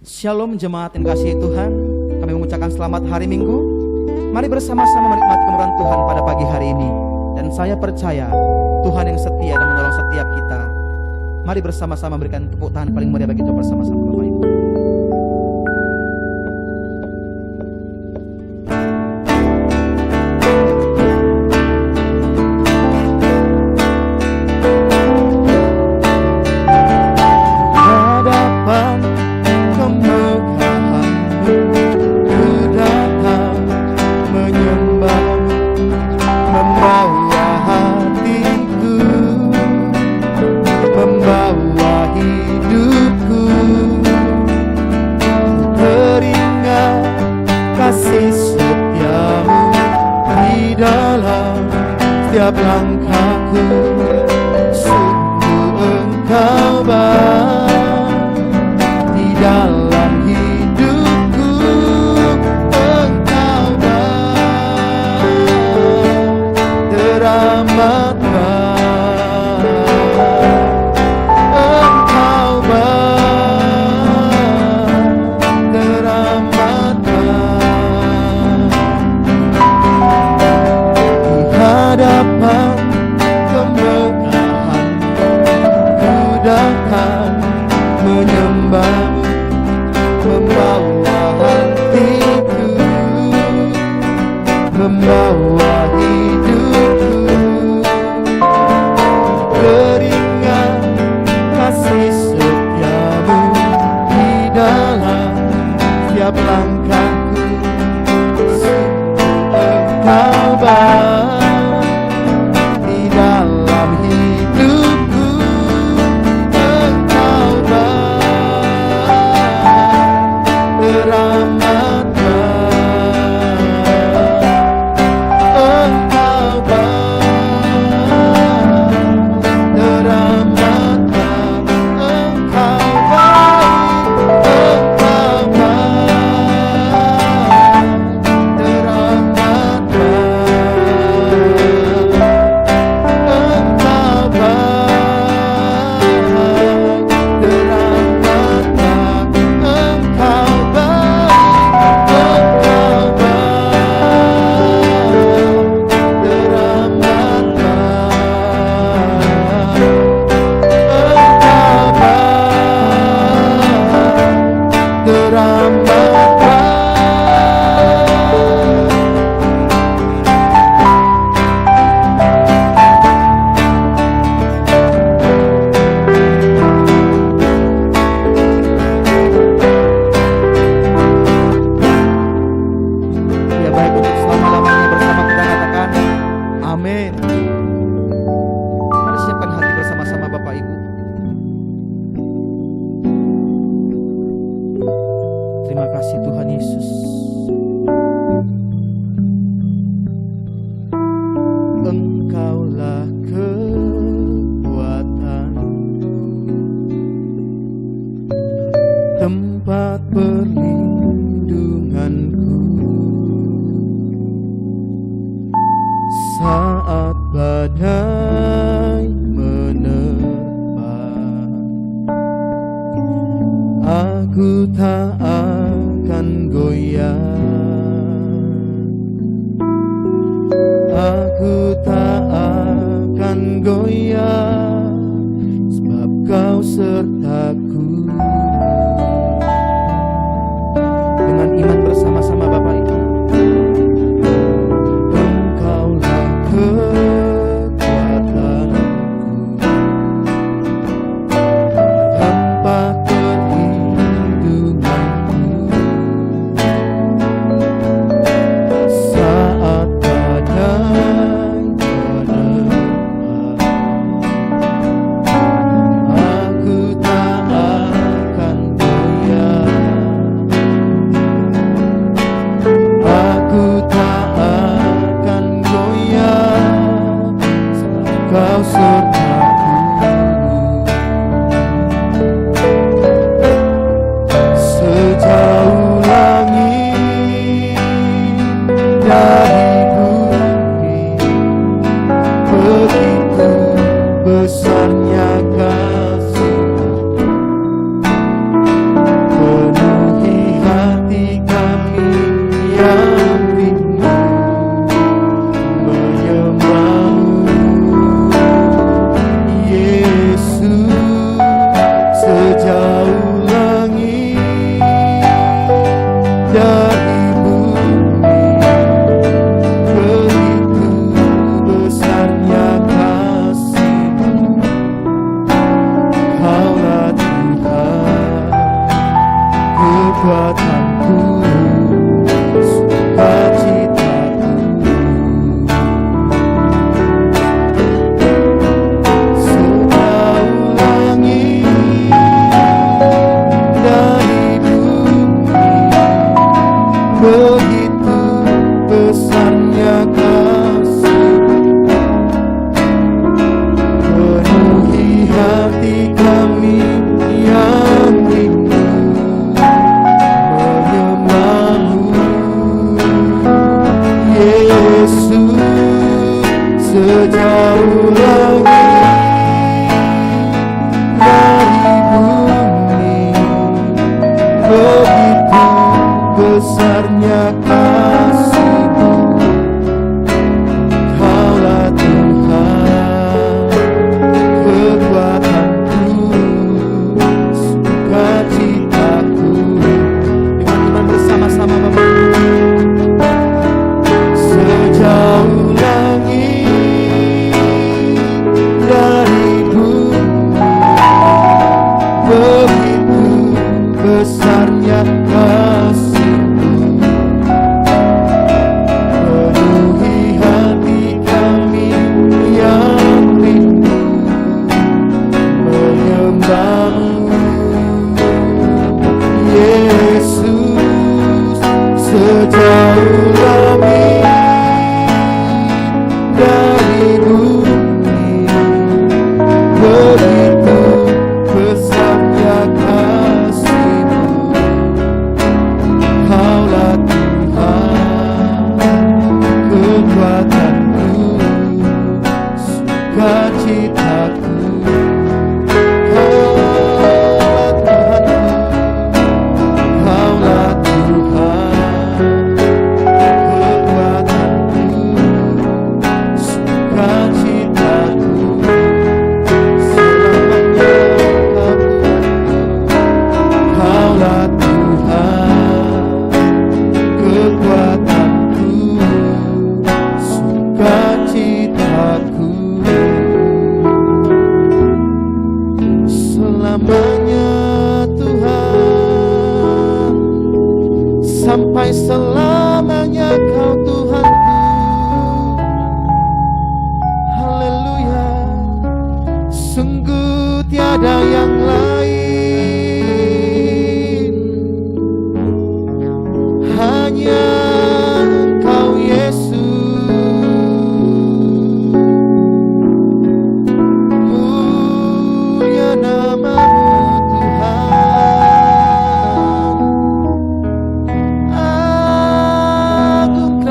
Shalom jemaat yang kasih Tuhan. Kami mengucapkan selamat hari Minggu. Mari bersama-sama menikmati kemurahan Tuhan pada pagi hari ini. Dan saya percaya Tuhan yang setia dan menolong setiap kita. Mari bersama-sama berikan tepuk tangan paling meriah bagi Tuhan bersama-sama Bapak Ibu. Setiap langkahku, sungguh Engkau baik di dalam hidupku. Engkau baik, teramat baik. Engkau baik, teramat baik. Di hadapan menyembahmu, membawa hatiku, membawa hidupku, teringat kasih setiamu di dalam setiap langkahku. Sungguh Engkau baik di dalam hidupku. Teramat baik, Engkau baik, teramat baik, Engkau baik, Engkau baik, teramat baik, Engkau baik, teramat baik, Engkau. Terima kasih Tuhan Yesus. Engkaulah kekuatanku, tempat perlindunganku saat badai menerpa. Aku tak akan goyah, aku tak akan goyah, sebab Kau sertaku. Dengan iman bersama-sama Bapak Ibu. Engkaulah kekuatanku, tempat perlindunganku kekuatanku, sukacitaku. Sejauh langit dari bumi, begitu besarnya kasih-Mu, penuhi hati kami yang rindu menyembah-Mu. Yesus, sejauh langit dari bumi, begitu besarnya kasih-Mu. Kaulah Tuhan, kekuatanku, sukacitaku. Iman-iman bersama-sama Bapak. Sejauh langit dari bumi, begitu besarnya kasih-Mu, penuhi hati kami yang rindu menyembah-Mu. Yesus, sejauh langit dari bumi, begitu besarnya kasih-Mu. Kaulah Tuhan, kekuatanku, sukacitaku. Kaulah Tuhan, kekuatanku, sukacitaku. Selamanya Kaulah Tuhan, kekuatanku, sukacitaku. Selamanya Tuhan, sampai selamanya Kau Tuhanku. Haleluya, sungguh tiada yang lain, hanya Engkau Yesus. Mulia nama-Mu Tuhan, agung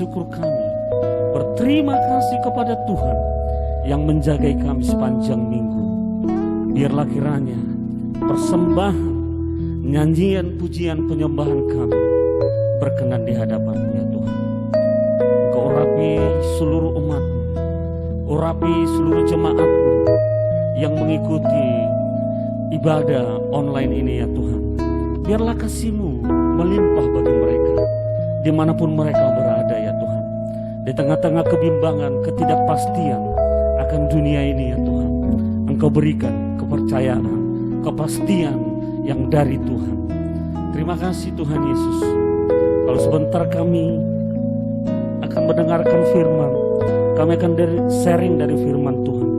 Syukur kami, berterima kasih kepada Tuhan yang menjagai kami sepanjang minggu. Biarlah kiranya persembahan, nyanyian, pujian, penyembahan kami berkenan di hadapan-Mu ya Tuhan. Engkau urapi seluruh umat-Mu, urapi seluruh jemaat-Mu yang mengikuti ibadah online ini ya Tuhan. Biarlah kasih-Mu melimpah bagi mereka dimanapun mereka berada ya Tuhan. Di tengah-tengah kebimbangan, ketidakpastian akan dunia ini ya Tuhan, Engkau berikan kepercayaan, kepastian yang dari Tuhan. Terima kasih Tuhan Yesus. Kalau sebentar kami akan mendengarkan firman, kami akan sharing dari firman Tuhan.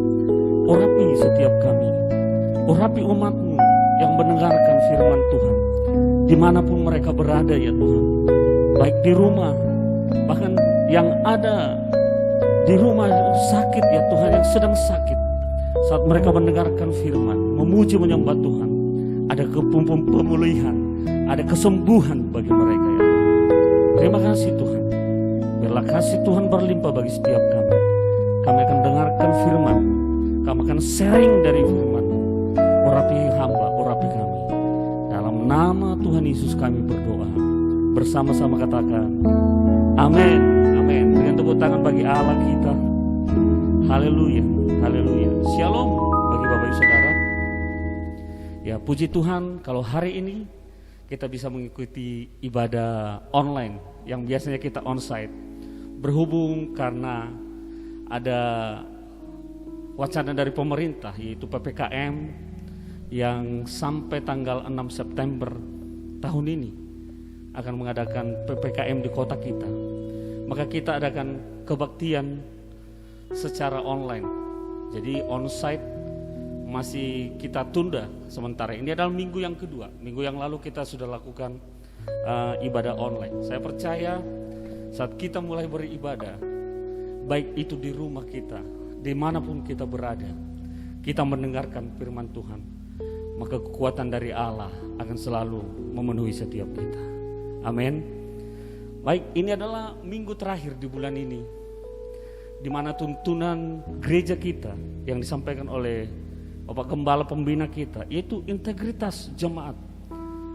Urapi setiap kami, urapi umat-Mu yang mendengarkan firman Tuhan dimanapun mereka berada ya Tuhan, baik di rumah, bahkan yang ada di rumah sakit ya Tuhan, yang sedang sakit. Saat mereka mendengarkan firman, memuji menyembah Tuhan, ada pemulihan, ada kesembuhan bagi mereka ya Tuhan. Terima kasih Tuhan. Biarlah kasih Tuhan berlimpah bagi setiap kami. Kami akan dengarkan firman, kami akan sharing dari firman. Urapi hamba, urapi kami. Dalam nama Tuhan Yesus kami berdoa. Bersama-sama katakan amin. Amin. Dengan tepuk tangan bagi Allah kita. Haleluya, haleluya. Shalom bagi Bapak Ibu Saudara. Ya, puji Tuhan kalau hari ini kita bisa mengikuti ibadah online yang biasanya kita onsite. Berhubung karena ada wacana dari pemerintah yaitu PPKM yang sampai tanggal 6 September tahun ini. akan mengadakan PPKM di kota kita, maka kita adakan kebaktian secara online. Jadi onsite masih kita tunda sementara. Ini adalah minggu yang kedua. Minggu yang lalu kita sudah lakukan ibadah online. Saya percaya saat kita mulai beribadah, baik itu di rumah kita, dimanapun kita berada, kita mendengarkan firman Tuhan, maka kekuatan dari Allah akan selalu memenuhi setiap kita. Amin. Baik, ini adalah minggu terakhir di bulan ini, di mana tuntunan gereja kita yang disampaikan oleh Bapak Gembala Pembina kita, yaitu integritas jemaat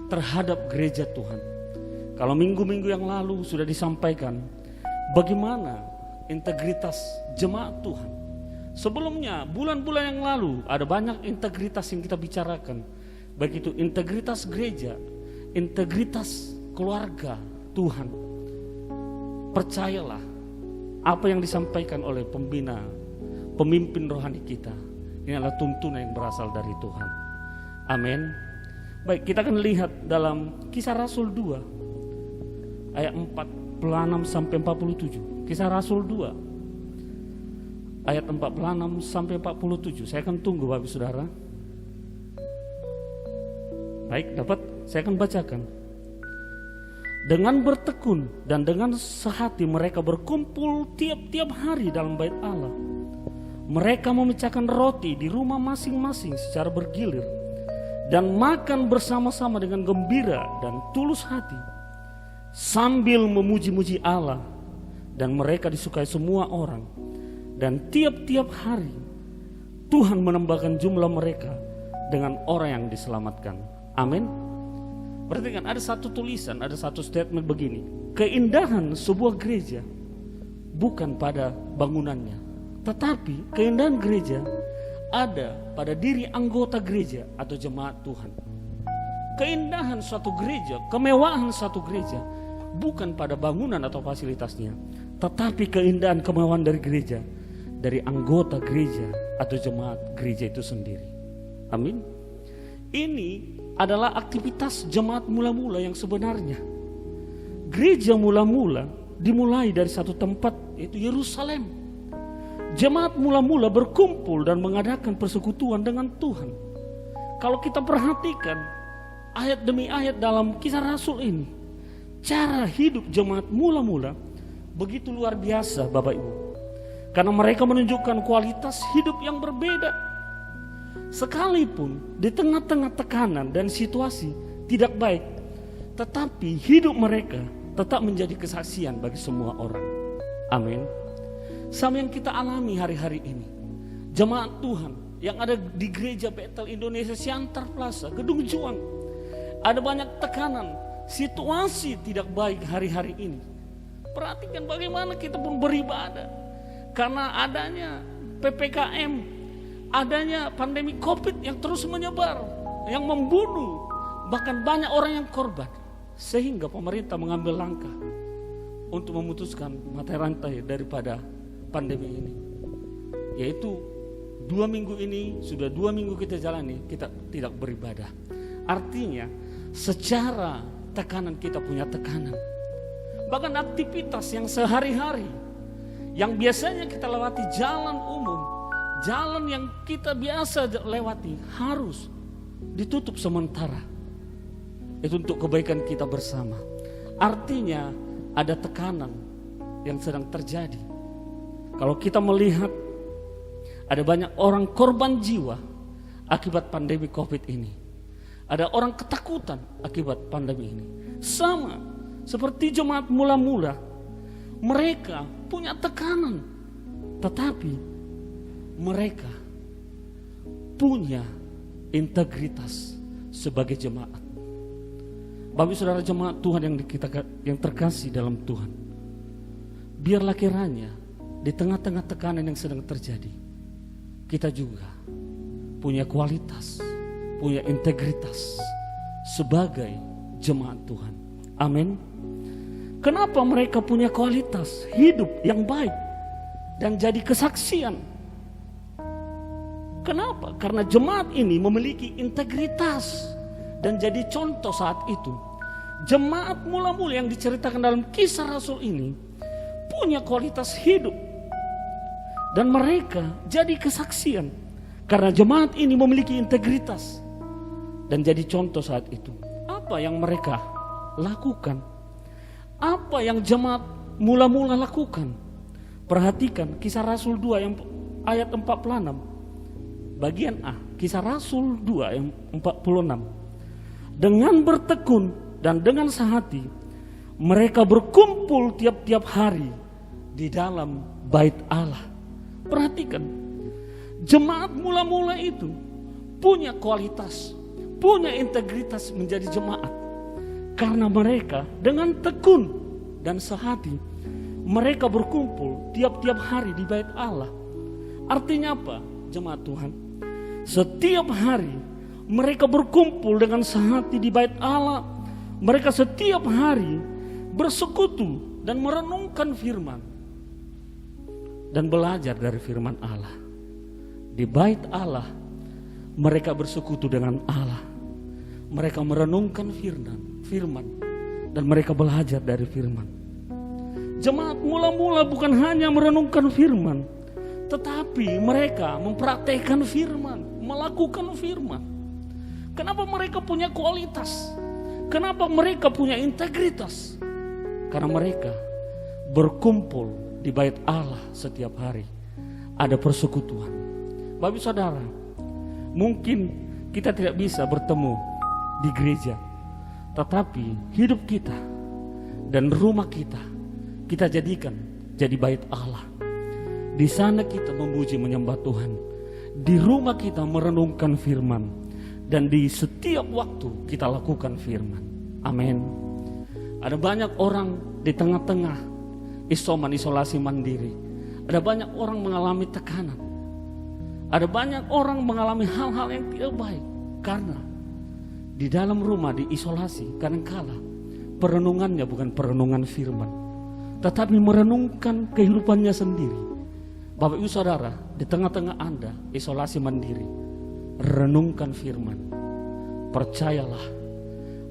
terhadap gereja Tuhan. Kalau minggu-minggu yang lalu sudah disampaikan bagaimana integritas jemaat Tuhan. Sebelumnya, bulan-bulan yang lalu ada banyak integritas yang kita bicarakan, baik itu integritas gereja, integritas keluarga Tuhan. Percayalah, apa yang disampaikan oleh pemimpin rohani kita, ini adalah tuntunan yang berasal dari Tuhan. Amin. Baik, kita akan lihat dalam Kisah Rasul 2 ayat 46 sampai 47. Kisah Rasul 2 ayat 46 sampai 47. Saya akan tunggu Bapak Saudara. Baik, dapat saya akan bacakan. Dengan bertekun dan dengan sehati mereka berkumpul tiap-tiap hari dalam bait Allah. Mereka memecahkan roti di rumah masing-masing secara bergilir dan makan bersama-sama dengan gembira dan tulus hati, sambil memuji-muji Allah, dan mereka disukai semua orang. Dan tiap-tiap hari Tuhan menambahkan jumlah mereka dengan orang yang diselamatkan. Amin. Perhatikan, ada satu tulisan, ada satu statement begini: keindahan sebuah gereja bukan pada bangunannya, tetapi keindahan gereja ada pada diri anggota gereja atau jemaat Tuhan. Keindahan suatu gereja, kemewahan suatu gereja bukan pada bangunan atau fasilitasnya, tetapi keindahan kemewahan dari gereja, dari anggota gereja atau jemaat gereja itu sendiri. Amin. Ini adalah aktivitas jemaat mula-mula yang sebenarnya. Gereja mula-mula dimulai dari satu tempat, yaitu Yerusalem. Jemaat mula-mula berkumpul dan mengadakan persekutuan dengan Tuhan. Kalau kita perhatikan ayat demi ayat dalam Kisah Rasul ini, cara hidup jemaat mula-mula begitu luar biasa Bapak Ibu. Karena mereka menunjukkan kualitas hidup yang berbeda. Sekalipun di tengah-tengah tekanan dan situasi tidak baik, tetapi hidup mereka tetap menjadi kesaksian bagi semua orang. Amin. Sama yang kita alami hari-hari ini. Jemaat Tuhan yang ada di gereja Bethel Indonesia Siantar Plaza, Gedung Juang, ada banyak tekanan, situasi tidak baik hari-hari ini. Perhatikan bagaimana kita pun beribadah. Karena adanya PPKM, adanya pandemi COVID yang terus menyebar, yang membunuh, bahkan banyak orang yang korban. Sehingga pemerintah mengambil langkah untuk memutuskan mata rantai daripada pandemi ini. Yaitu 2 minggu ini, sudah 2 minggu kita jalani, kita tidak beribadah. Artinya secara tekanan kita punya tekanan. Bahkan aktivitas yang sehari-hari, yang biasanya kita lewati jalan umum, jalan yang kita biasa lewati, harus ditutup sementara. Itu untuk kebaikan kita bersama. Artinya ada tekanan yang sedang terjadi. Kalau kita melihat ada banyak orang korban jiwa akibat pandemi COVID ini. Ada orang ketakutan akibat pandemi ini. Sama seperti jemaat mula-mula, mereka punya tekanan, tetapi mereka punya integritas sebagai jemaat. Bapak Saudara jemaat Tuhan yang terkasih dalam Tuhan, biarlah kiranya di tengah-tengah tekanan yang sedang terjadi, kita juga punya kualitas, punya integritas sebagai jemaat Tuhan. Amin. Kenapa mereka punya kualitas hidup yang baik dan jadi kesaksian? Kenapa? Karena jemaat ini memiliki integritas dan jadi contoh saat itu. Jemaat mula-mula yang diceritakan dalam Kisah Rasul ini punya kualitas hidup. Dan mereka jadi kesaksian karena jemaat ini memiliki integritas dan jadi contoh saat itu. Apa yang mereka lakukan? Apa yang jemaat mula-mula lakukan? Perhatikan Kisah Rasul 2 yang ayat 46. Bagian A, Kisah Rasul 2 yang 46. Dengan bertekun dan dengan sehati mereka berkumpul tiap-tiap hari di dalam bait Allah. Perhatikan, jemaat mula-mula itu punya kualitas, punya integritas menjadi jemaat. Karena mereka dengan tekun dan sehati mereka berkumpul tiap-tiap hari di bait Allah. Artinya apa, jemaat Tuhan? Setiap hari mereka berkumpul dengan sehati di bait Allah. Mereka setiap hari bersekutu dan merenungkan firman dan belajar dari firman Allah. Di bait Allah mereka bersekutu dengan Allah. Mereka merenungkan firman dan mereka belajar dari firman. Jemaat mula-mula bukan hanya merenungkan firman, tetapi mereka mempraktekkan firman, melakukan firman. Kenapa mereka punya kualitas? Kenapa mereka punya integritas? Karena mereka berkumpul di bait Allah setiap hari. Ada persekutuan. Bapak saudara, mungkin kita tidak bisa bertemu di gereja, tetapi hidup kita dan rumah kita jadikan jadi bait Allah. Di sana kita memuji menyembah Tuhan. Di rumah kita merenungkan firman. Dan di setiap waktu kita lakukan firman. Amin. Ada banyak orang di tengah-tengah isolasi mandiri. Ada banyak orang mengalami tekanan. Ada banyak orang mengalami hal-hal yang tidak baik. Karena di dalam rumah diisolasi, kadangkala perenungannya bukan perenungan firman, tetapi merenungkan kehidupannya sendiri. Bapak Ibu Saudara, di tengah-tengah Anda isolasi mandiri, renungkan firman. Percayalah,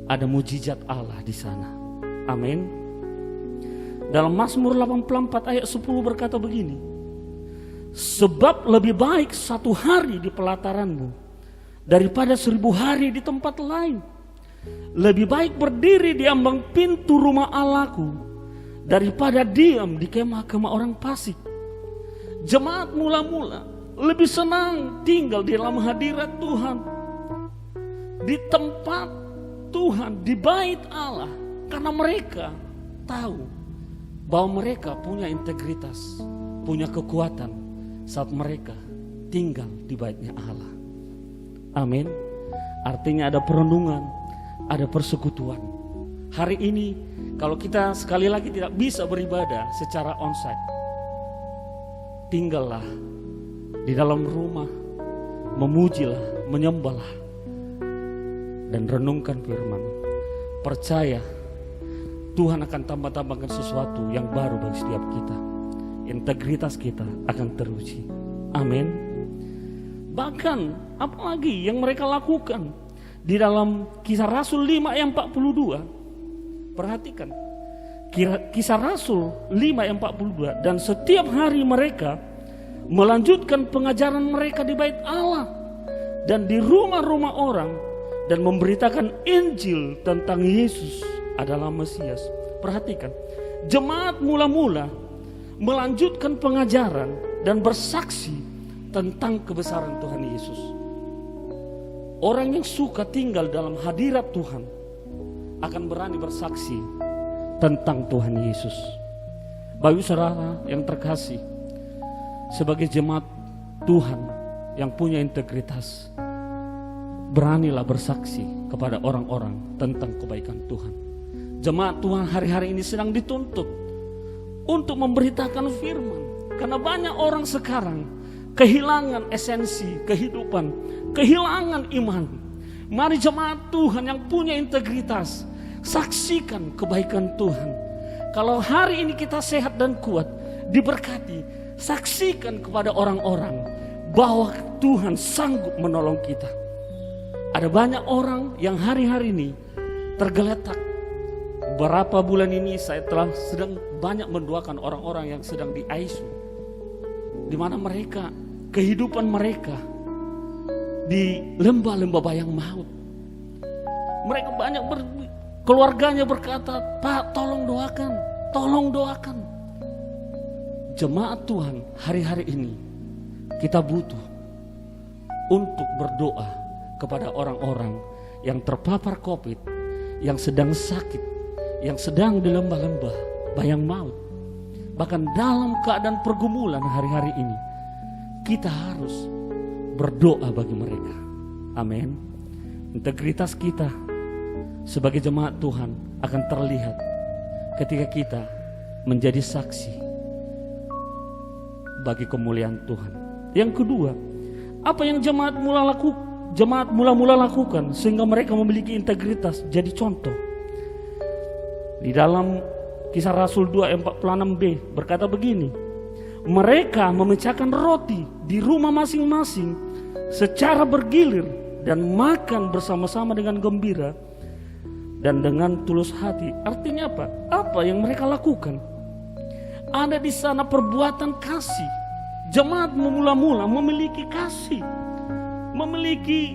ada mujizat Allah di sana. Amin. Dalam Mazmur 84 ayat 10 berkata begini. Sebab lebih baik 1 hari di pelataranmu daripada 1000 hari di tempat lain. Lebih baik berdiri di ambang pintu rumah Allahku daripada diam di kemah-kemah orang fasik. Jemaat mula-mula lebih senang tinggal di dalam hadirat Tuhan, di tempat Tuhan, di bait Allah, karena mereka tahu bahwa mereka punya integritas, punya kekuatan saat mereka tinggal di baitnya Allah. Amin. Artinya ada perenungan, ada persekutuan. Hari ini kalau kita sekali lagi tidak bisa beribadah secara onsite, tinggallah di dalam rumah, memujilah, menyembahlah, dan renungkan firman. Percaya Tuhan akan tambah-tambahkan sesuatu yang baru bagi setiap kita. Integritas kita akan teruji. Amin. Bahkan apalagi yang mereka lakukan di dalam Kisah Rasul 5 ayat 42. Perhatikan. Kisah Rasul 5 ayat 42. Dan setiap hari mereka melanjutkan pengajaran mereka di bait Allah dan di rumah-rumah orang dan memberitakan Injil tentang Yesus adalah Mesias. Perhatikan, jemaat mula-mula melanjutkan pengajaran dan bersaksi tentang kebesaran Tuhan Yesus. Orang yang suka tinggal dalam hadirat Tuhan akan berani bersaksi tentang Tuhan Yesus. Bapak saudara yang terkasih, sebagai jemaat Tuhan yang punya integritas, beranilah bersaksi kepada orang-orang tentang kebaikan Tuhan. Jemaat Tuhan hari-hari ini sedang dituntut untuk memberitakan firman. Karena banyak orang sekarang kehilangan esensi kehidupan, kehilangan iman. Mari jemaat Tuhan yang punya integritas, saksikan kebaikan Tuhan. Kalau hari ini kita sehat dan kuat, diberkati, saksikan kepada orang-orang bahwa Tuhan sanggup menolong kita. Ada banyak orang yang hari-hari ini tergeletak Berapa bulan ini saya telah sedang banyak mendoakan orang-orang yang sedang di ICU, di mana mereka, kehidupan mereka di lembah-lembah bayang maut. Mereka banyak keluarganya berkata, "Pak, tolong doakan, tolong doakan." Jemaat Tuhan, hari-hari ini kita butuh untuk berdoa kepada orang-orang yang terpapar COVID, yang sedang sakit, yang sedang di lembah-lembah bayang maut. Bahkan dalam keadaan pergumulan hari-hari ini, kita harus berdoa bagi mereka. Amin. Integritas kita sebagai jemaat Tuhan akan terlihat ketika kita menjadi saksi bagi kemuliaan Tuhan. Yang kedua, apa yang jemaat mula-mula lakukan sehingga mereka memiliki integritas jadi contoh. Di dalam Kisah Rasul 2 ayat 46b berkata begini, mereka memecahkan roti di rumah masing-masing secara bergilir dan makan bersama-sama dengan gembira dan dengan tulus hati. Artinya apa? Apa yang mereka lakukan? Ada di sana perbuatan kasih. Jemaat mula-mula memiliki kasih, memiliki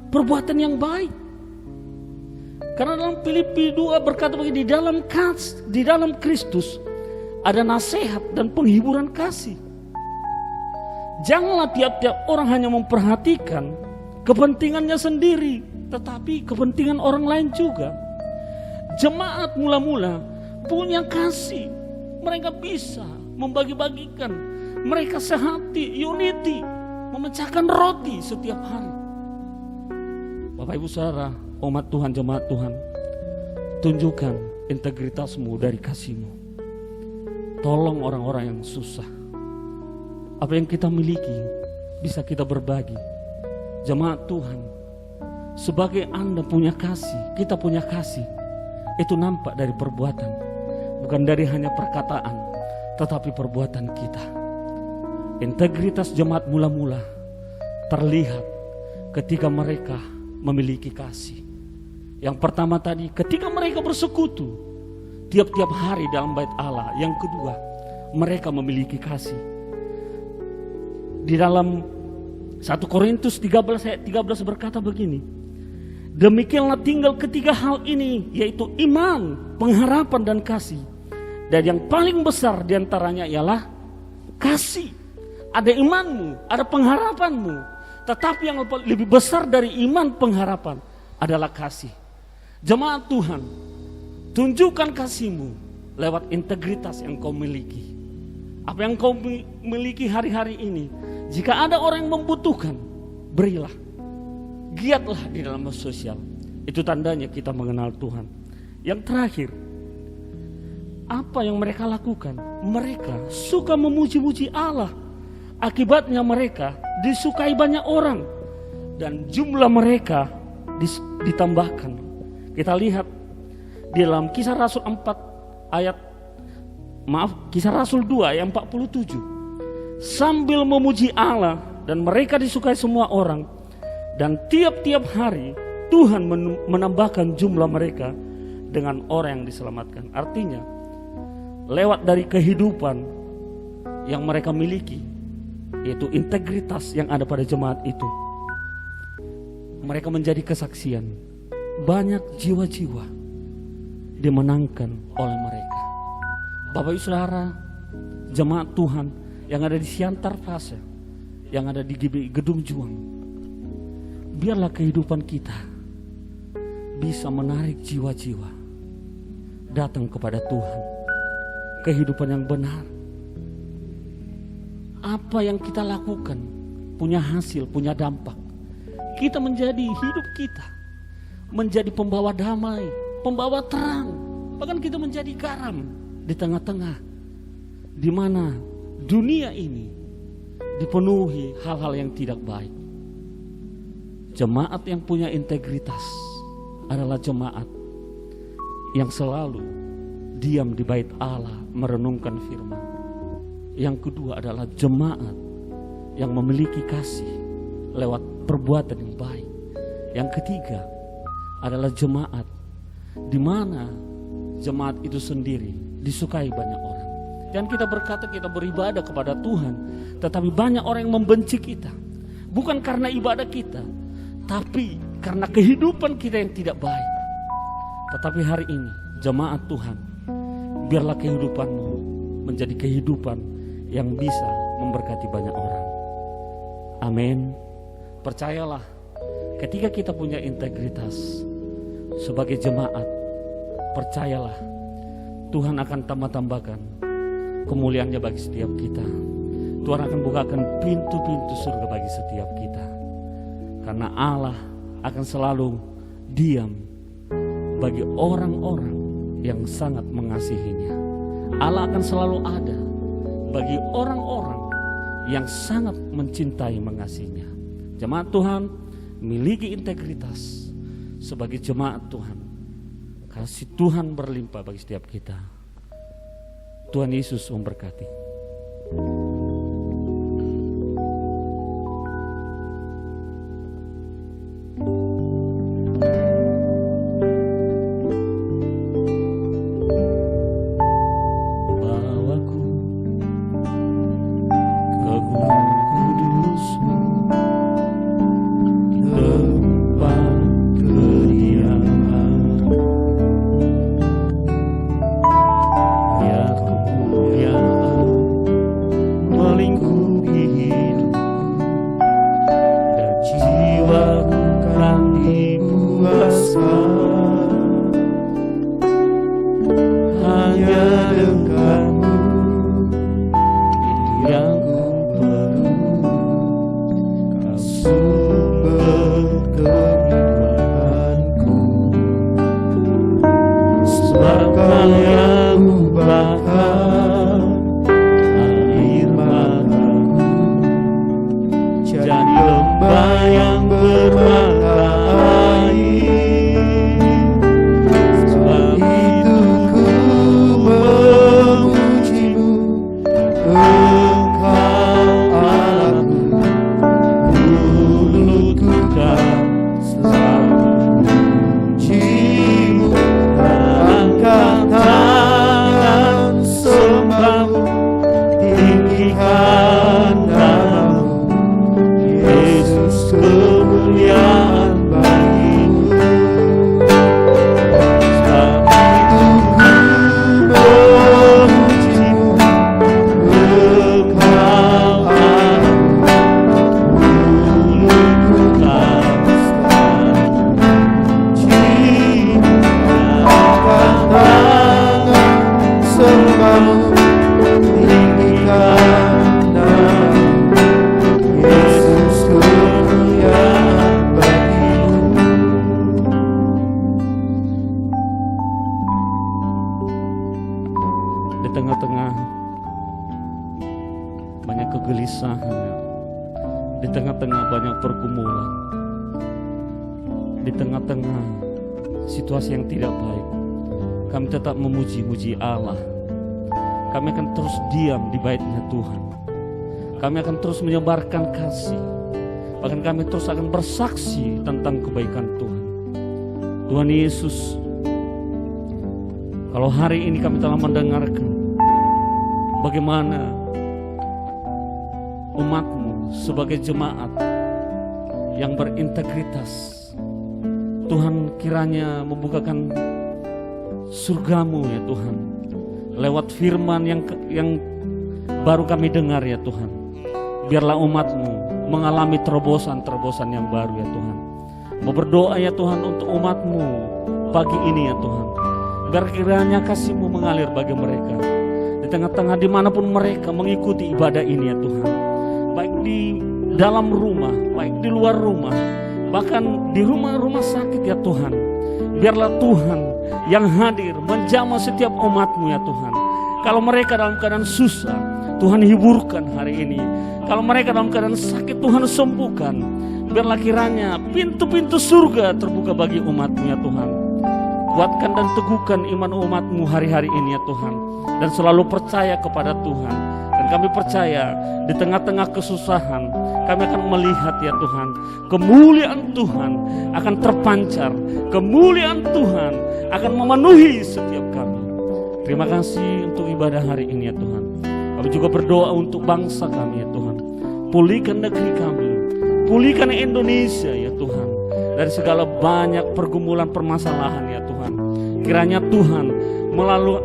perbuatan yang baik. Karena dalam Filipi 2 berkata begini, di dalam Kristus ada nasihat dan penghiburan kasih. Janganlah tiap-tiap orang hanya memperhatikan kepentingannya sendiri, tetapi kepentingan orang lain juga. Jemaat mula-mula punya kasih. Mereka bisa membagi-bagikan. Mereka sehati, unity, memecahkan roti setiap hari. Bapak Ibu Saudara, umat Tuhan, jemaat Tuhan, tunjukkan integritasmu dari kasih-Mu. Tolong orang-orang yang susah. Apa yang kita miliki bisa kita berbagi. Jemaat Tuhan, sebagai Anda punya kasih, kita punya kasih, itu nampak dari perbuatan. Bukan dari hanya perkataan, tetapi perbuatan kita. Integritas jemaat mula-mula terlihat ketika mereka memiliki kasih. Yang pertama tadi, ketika mereka bersekutu tiap-tiap hari dalam bait Allah. Yang kedua, mereka memiliki kasih. Di dalam 1 Korintus 13 ayat 13 berkata begini, demikianlah tinggal ketiga hal ini, yaitu iman, pengharapan, dan kasih. Dan yang paling besar diantaranya ialah kasih. Ada imanmu, ada pengharapanmu, tetapi yang lebih besar dari iman pengharapan adalah kasih. Jemaat Tuhan, tunjukkan kasih-Mu lewat integritas yang kau miliki. Apa yang kau miliki hari-hari ini, jika ada orang yang membutuhkan, berilah. Giatlah di dalam sosial. Itu tandanya kita mengenal Tuhan. Yang terakhir, apa yang mereka lakukan? Mereka suka memuji-muji Allah. Akibatnya mereka disukai banyak orang dan jumlah mereka ditambahkan. Kita lihat di dalam Kisah Rasul 2 ayat 47. Sambil memuji Allah dan mereka disukai semua orang, dan tiap-tiap hari Tuhan menambahkan jumlah mereka dengan orang yang diselamatkan. Artinya, lewat dari kehidupan yang mereka miliki, yaitu integritas yang ada pada jemaat itu, mereka menjadi kesaksian. Banyak jiwa-jiwa dimenangkan oleh mereka. Bapak Ibu Saudara, jemaat Tuhan yang ada di Siantar Fase, yang ada di Gedung Juang, biarlah kehidupan kita bisa menarik jiwa-jiwa datang kepada Tuhan. Kehidupan yang benar. Apa yang kita lakukan punya hasil, punya dampak. Kita menjadi hidup kita menjadi pembawa damai, pembawa terang. Bahkan kita menjadi garam di tengah-tengah di mana dunia ini dipenuhi hal-hal yang tidak baik. Jemaat yang punya integritas adalah jemaat yang selalu diam di bait Allah merenungkan firman. Yang kedua adalah jemaat yang memiliki kasih lewat perbuatan yang baik. Yang ketiga adalah jemaat di mana jemaat itu sendiri disukai banyak orang. Dan kita berkata kita beribadah kepada Tuhan, tetapi banyak orang yang membenci kita. Bukan karena ibadah kita, tapi karena kehidupan kita yang tidak baik. Tetapi hari ini jemaat Tuhan, biarlah kehidupanmu menjadi kehidupan yang bisa memberkati banyak orang. Amin. Percayalah, ketika kita punya integritas sebagai jemaat, percayalah Tuhan akan tambah-tambahkan kemuliaannya bagi setiap kita. Tuhan akan bukakan pintu-pintu surga bagi setiap kita. Karena Allah akan selalu diam bagi orang-orang yang sangat mengasihinya. Allah akan selalu ada bagi orang-orang yang sangat mencintai mengasihinya. Jemaat Tuhan, miliki integritas sebagai jemaat Tuhan. Kasih Tuhan berlimpah bagi setiap kita. Tuhan Yesus memberkati. Di tengah-tengah banyak pergumulan, di tengah-tengah situasi yang tidak baik, kami tetap memuji-muji Allah. Kami akan terus diam di bait-Nya Tuhan. Kami akan terus menyebarkan kasih. Bahkan kami terus akan bersaksi tentang kebaikan Tuhan. Tuhan Yesus, kalau hari ini kami telah mendengarkan bagaimana umat-Mu sebagai jemaat yang berintegritas, Tuhan kiranya membukakan surga-Mu ya Tuhan, lewat firman yang baru kami dengar ya Tuhan. Biarlah umat-Mu mengalami terobosan-terobosan yang baru ya Tuhan. Mau berdoa ya Tuhan untuk umat-Mu pagi ini ya Tuhan. Biar kiranya kasih-Mu mengalir bagi mereka di tengah-tengah dimanapun mereka mengikuti ibadah ini ya Tuhan. Baik di dalam rumah, baik di luar rumah, bahkan di rumah-rumah sakit ya Tuhan. Biarlah Tuhan yang hadir menjamah setiap umat-Mu ya Tuhan. Kalau mereka dalam keadaan susah, Tuhan hiburkan hari ini. Kalau mereka dalam keadaan sakit, Tuhan sembuhkan. Biarlah kiranya pintu-pintu surga terbuka bagi umat-Mu ya Tuhan. Kuatkan dan teguhkan iman umat-Mu hari-hari ini ya Tuhan. Dan selalu percaya kepada Tuhan. Dan kami percaya di tengah-tengah kesusahan, kami akan melihat ya Tuhan, kemuliaan Tuhan akan terpancar, kemuliaan Tuhan akan memenuhi setiap kami. Terima kasih untuk ibadah hari ini ya Tuhan. Kami juga berdoa untuk bangsa kami ya Tuhan. Pulihkan negeri kami, pulihkan Indonesia ya Tuhan, dari segala banyak pergumulan permasalahan ya Tuhan. Kiranya Tuhan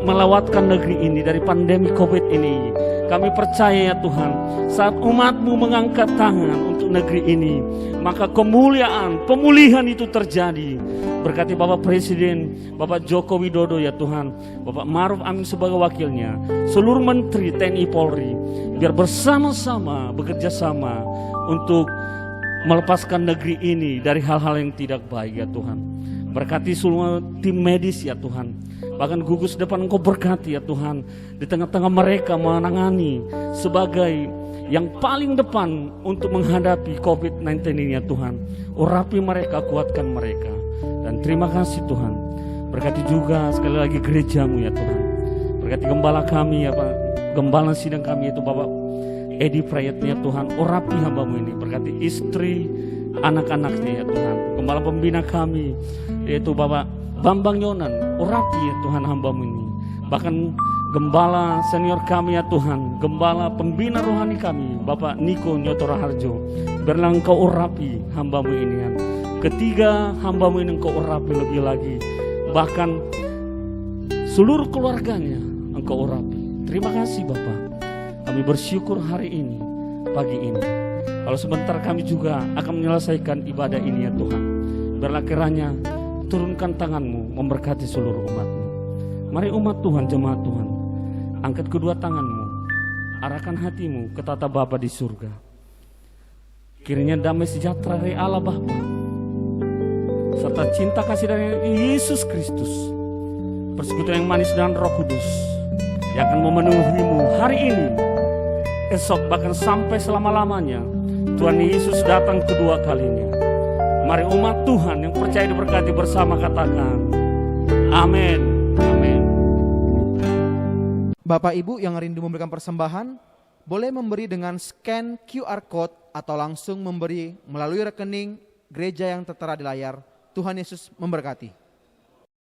melawatkan negeri ini dari pandemi COVID ini. Kami percaya ya Tuhan, saat umat-Mu mengangkat tangan untuk negeri ini, maka kemuliaan, pemulihan itu terjadi. Berkati Bapak Presiden, Bapak Joko Widodo ya Tuhan, Bapak Ma'ruf Amin sebagai wakilnya, seluruh Menteri TNI Polri, biar bersama-sama bekerja sama untuk melepaskan negeri ini dari hal-hal yang tidak baik ya Tuhan. Berkati semua tim medis ya Tuhan. Bahkan gugus depan Engkau berkati ya Tuhan. Di tengah-tengah mereka menangani sebagai yang paling depan untuk menghadapi COVID-19 ini ya Tuhan. Urapi mereka, kuatkan mereka. Dan terima kasih Tuhan. Berkati juga sekali lagi gereja-Mu ya Tuhan. Berkati gembala kami ya Pak. Gembala sidang kami itu Bapak Edi Prayetnya Tuhan. Urapi hamba-Mu ini. Berkati istri, anak-anaknya ya Tuhan. Gembala pembina kami yaitu Bapak Bambang Yonan, urapi ya Tuhan hamba-Mu ini. Bahkan gembala senior kami ya Tuhan, gembala pembina rohani kami Bapak Niko Nyotora Harjo, biarlah Engkau urapi hamba-Mu ini kan. Ketiga hamba-Mu ini Engkau urapi lebih lagi, bahkan seluruh keluarganya Engkau urapi. Terima kasih Bapak, kami bersyukur hari ini, pagi ini. Kalau sebentar kami juga akan menyelesaikan ibadah ini ya Tuhan. Biarlah kiranya turunkan tangan-Mu memberkati seluruh umat-Mu. Mari umat Tuhan, jemaat Tuhan, angkat kedua tangan-Mu, arahkan hatimu ke tata Bapa di surga. Kiranya damai sejahtera dari Allah Bapa, serta cinta kasih dari Yesus Kristus, persekutuan yang manis dan Roh Kudus yang akan memenuhimu hari ini, esok, bahkan sampai selama-lamanya. Tuhan Yesus datang kedua kalinya. Mari umat Tuhan yang percaya diberkati bersama katakan amin. Amin. Bapak Ibu yang rindu memberikan persembahan, boleh memberi dengan scan QR Code atau langsung memberi melalui rekening gereja yang tertera di layar. Tuhan Yesus memberkati.